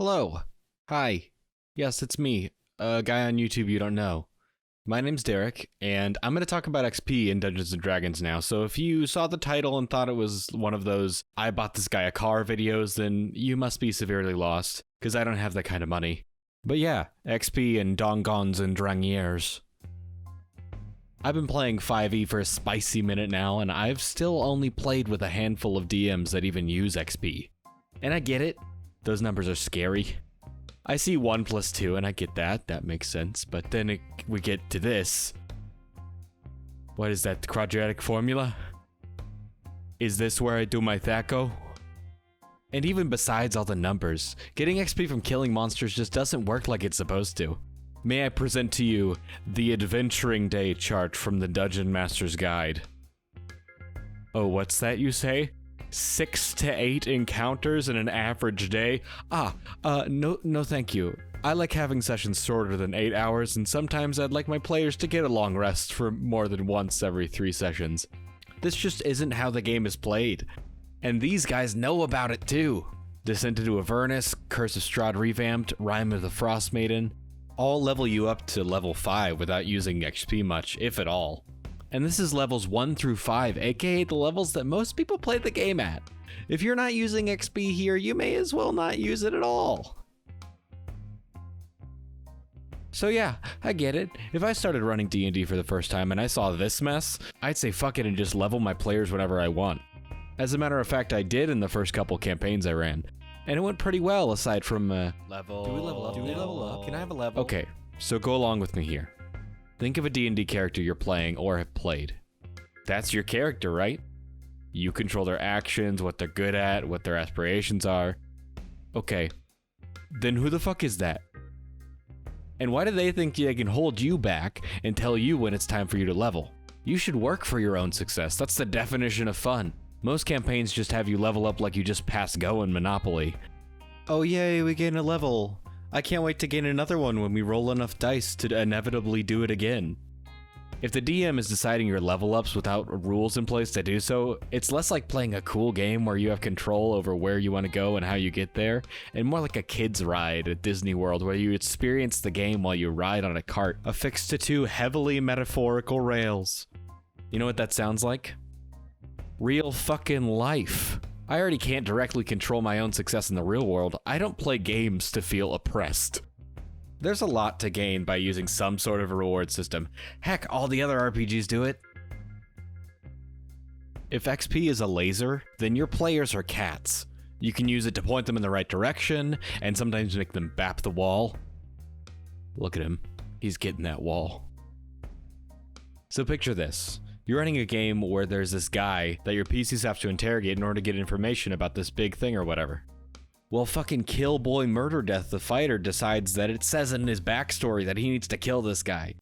Hello. Hi. Yes, it's me, a guy on YouTube you don't know. My name's Derek, and I'm going to talk about XP in Dungeons & Dragons now, so if you saw the title and thought it was one of those I bought this guy a car videos, then you must be severely lost, because I don't have that kind of money. But yeah, XP and dongons and drangiers. I've been playing 5e for a spicy minute now, and I've still only played with a handful of DMs that even use XP. And I get it, those numbers are scary. I see 1 plus 2 and I get that, that makes sense, but then we get to this. What is that, the quadratic formula? Is this where I do my THAC0? And even besides all the numbers, getting XP from killing monsters just doesn't work like it's supposed to. May I present to you the Adventuring Day chart from the Dungeon Master's Guide. Oh, what's that you say? 6 to 8 encounters in an average day? No thank you. I like having sessions shorter than 8 hours, and sometimes I'd like my players to get a long rest for more than once every 3 sessions. This just isn't how the game is played. And these guys know about it too. Descent into Avernus, Curse of Strahd Revamped, Rime of the Frost Maiden, all level you up to level 5 without using XP much, if at all. And this is levels 1 through 5, aka the levels that most people play the game at. If you're not using XP here, you may as well not use it at all. So yeah, I get it. If I started running DnD for the first time and I saw this mess, I'd say fuck it and just level my players whenever I want. As a matter of fact, I did in the first couple campaigns I ran. And it went pretty well aside from Level. Do we level up? Do we level up? Can I have a level? Okay, so go along with me here. Think of a D&D character you're playing or have played. That's your character, right? You control their actions, what they're good at, what their aspirations are. Okay, then who the fuck is that? And why do they think they can hold you back and tell you when it's time for you to level? You should work for your own success. That's the definition of fun. Most campaigns just have you level up like you just passed Go in Monopoly. Oh yay, we gain a level. I can't wait to gain another one when we roll enough dice to inevitably do it again. If the DM is deciding your level ups without rules in place to do so, it's less like playing a cool game where you have control over where you want to go and how you get there, and more like a kid's ride at Disney World where you experience the game while you ride on a cart affixed to 2 heavily metaphorical rails. You know what that sounds like? Real fucking life. I already can't directly control my own success in the real world. I don't play games to feel oppressed. There's a lot to gain by using some sort of a reward system. Heck, all the other RPGs do it. If XP is a laser, then your players are cats. You can use it to point them in the right direction, and sometimes make them bap the wall. Look at him. He's getting that wall. So picture this. You're running a game where there's this guy that your PCs have to interrogate in order to get information about this big thing or whatever. Well, fucking Killboy Murder Death, the fighter, decides that it says in his backstory that he needs to kill this guy.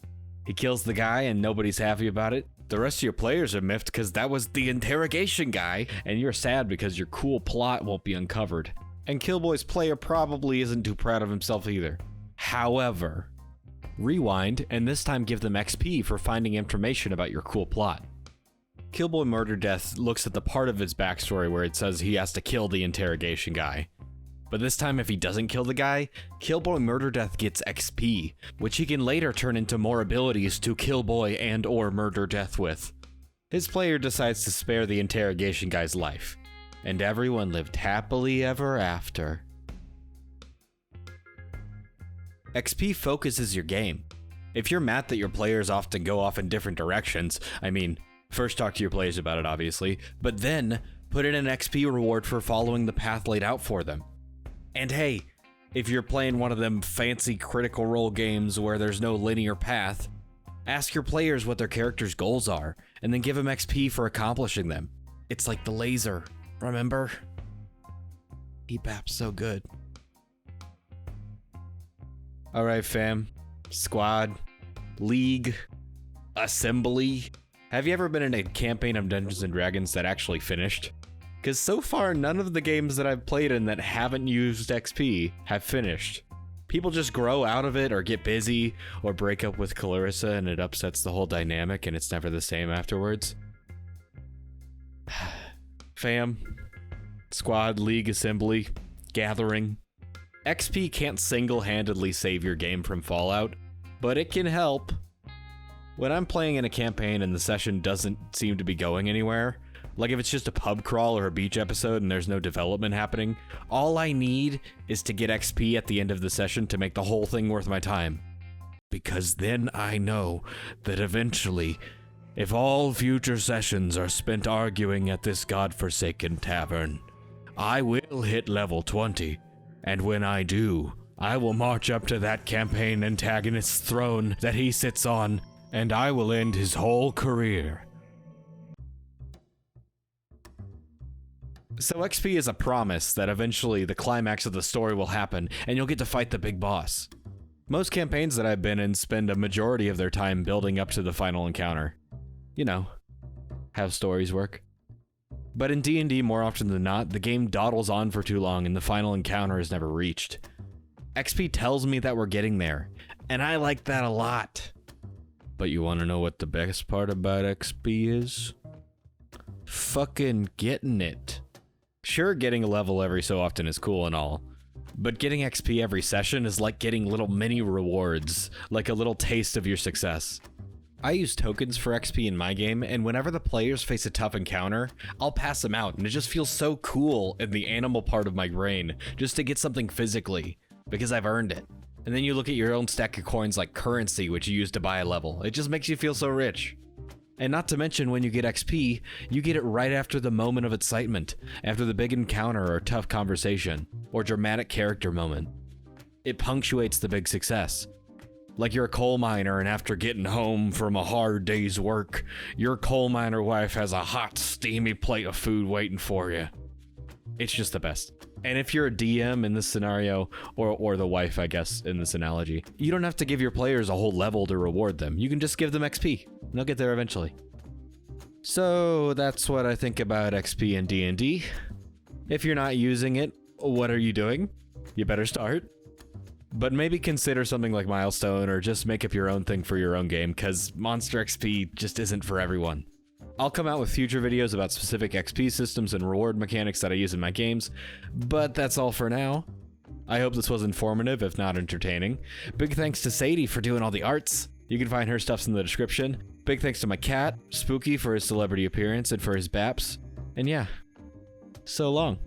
He kills the guy and nobody's happy about it. The rest of your players are miffed because that was the interrogation guy, and you're sad because your cool plot won't be uncovered. And Killboy's player probably isn't too proud of himself either. However, rewind, and this time give them XP for finding information about your cool plot. Killboy Murder Death looks at the part of his backstory where it says he has to kill the interrogation guy. But this time if he doesn't kill the guy, Killboy Murder Death gets XP, which he can later turn into more abilities to Killboy and or Murder Death with. His player decides to spare the interrogation guy's life, and everyone lived happily ever after. XP focuses your game. If you're mad that your players often go off in different directions, I mean, first talk to your players about it obviously, but then put in an XP reward for following the path laid out for them. And hey, if you're playing one of them fancy critical role games where there's no linear path, ask your players what their character's goals are, and then give them XP for accomplishing them. It's like the laser, remember? He baps so good. Alright fam, squad, league, assembly. Have you ever been in a campaign of Dungeons & Dragons that actually finished? Because so far, none of the games that I've played in that haven't used XP have finished. People just grow out of it or get busy or break up with Clarissa and it upsets the whole dynamic and it's never the same afterwards. Fam, squad, league, assembly, gathering. XP can't single-handedly save your game from Fallout, but it can help. When I'm playing in a campaign and the session doesn't seem to be going anywhere, like if it's just a pub crawl or a beach episode and there's no development happening, all I need is to get XP at the end of the session to make the whole thing worth my time. Because then I know that eventually, if all future sessions are spent arguing at this godforsaken tavern, I will hit level 20, and when I do, I will march up to that campaign antagonist's throne that he sits on, and I will end his whole career. So XP is a promise that eventually the climax of the story will happen, and you'll get to fight the big boss. Most campaigns that I've been in spend a majority of their time building up to the final encounter. You know, how stories work. But in D&D, more often than not, the game dawdles on for too long and the final encounter is never reached. XP tells me that we're getting there, and I like that a lot. But you want to know what the best part about XP is? Fucking getting it. Sure, getting a level every so often is cool and all, but getting XP every session is like getting little mini rewards, like a little taste of your success. I use tokens for XP in my game, and whenever the players face a tough encounter, I'll pass them out, and it just feels so cool in the animal part of my brain just to get something physically, because I've earned it. And then you look at your own stack of coins like currency, which you use to buy a level. It just makes you feel so rich. And not to mention, when you get XP, you get it right after the moment of excitement, after the big encounter or tough conversation, or dramatic character moment. It punctuates the big success. Like you're a coal miner and after getting home from a hard day's work, your coal miner wife has a hot, steamy plate of food waiting for you. It's just the best. And if you're a DM in this scenario, or the wife, I guess, in this analogy, you don't have to give your players a whole level to reward them. You can just give them XP, and they'll get there eventually. So that's what I think about XP in D&D. If you're not using it, what are you doing? You better start. But maybe consider something like Milestone, or just make up your own thing for your own game, because Monster XP just isn't for everyone. I'll come out with future videos about specific XP systems and reward mechanics that I use in my games, but that's all for now. I hope this was informative, if not entertaining. Big thanks to Sadie for doing all the arts. You can find her stuffs in the description. Big thanks to my cat, Spooky, for his celebrity appearance and for his baps. And yeah, so long.